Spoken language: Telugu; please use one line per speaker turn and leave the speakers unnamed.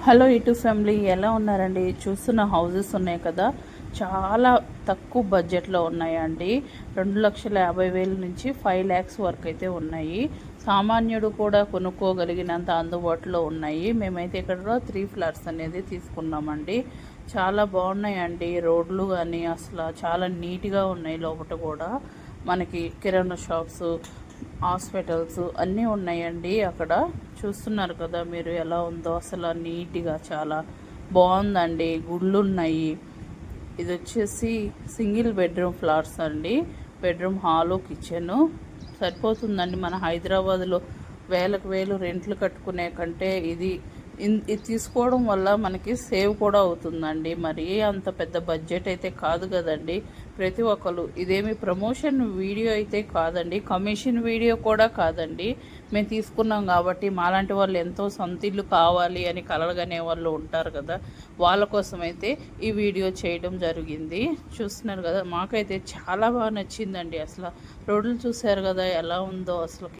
హలో యూట్యూబ్ ఫ్యామిలీ, ఎలా ఉన్నారండి? చూస్తున్న హౌజెస్ ఉన్నాయి కదా, చాలా తక్కువ బడ్జెట్లో ఉన్నాయండి. 2,50,000 నుంచి 5 lakhs వరకు అయితే ఉన్నాయి. సామాన్యుడు కూడా కొనుక్కోగలిగినంత అందుబాటులో ఉన్నాయి. మేమైతే ఇక్కడ 3 flats అనేది తీసుకున్నామండి. చాలా బాగున్నాయండి రోడ్లు కానీ, అసలు చాలా నీట్గా ఉన్నాయి. లోపల కూడా మనకి కిరాణా షాప్స్, హాస్పిటల్స్ అన్నీ ఉన్నాయండి. అక్కడ చూస్తున్నారు కదా మీరు, ఎలా ఉందో అసలు నీట్గా చాలా బాగుందండి. గుళ్ళు ఉన్నాయి. ఇది వచ్చేసి సింగిల్ బెడ్రూమ్ ఫ్లాట్స్ అండి. బెడ్రూమ్, హాలు, కిచెను సరిపోతుందండి. మన హైదరాబాద్లో వేలకు వేలు రెంట్లు కట్టుకునే కంటే ఇది తీసుకోవడం వల్ల మనకి సేవ్ కూడా అవుతుందండి. మరి అంత పెద్ద బడ్జెట్ అయితే కాదు కదండి. ప్రతి ఒక్కరు, ఇదేమి ప్రమోషన్ వీడియో అయితే కాదండి, కమిషన్ వీడియో కూడా కాదండి. మేము తీసుకున్నాం కాబట్టి మాలాంటి వాళ్ళు ఎంతో సొంత ఇల్లు కావాలి అని కలలుగనే వాళ్ళు ఉంటారు కదా, వాళ్ళ కోసం అయితే ఈ వీడియో చేయడం జరిగింది. చూస్తున్నారు కదా, మాకైతే చాలా బాగా నచ్చిందండి. అసలు రోడ్లు చూశారు కదా ఎలా ఉందో అసలు.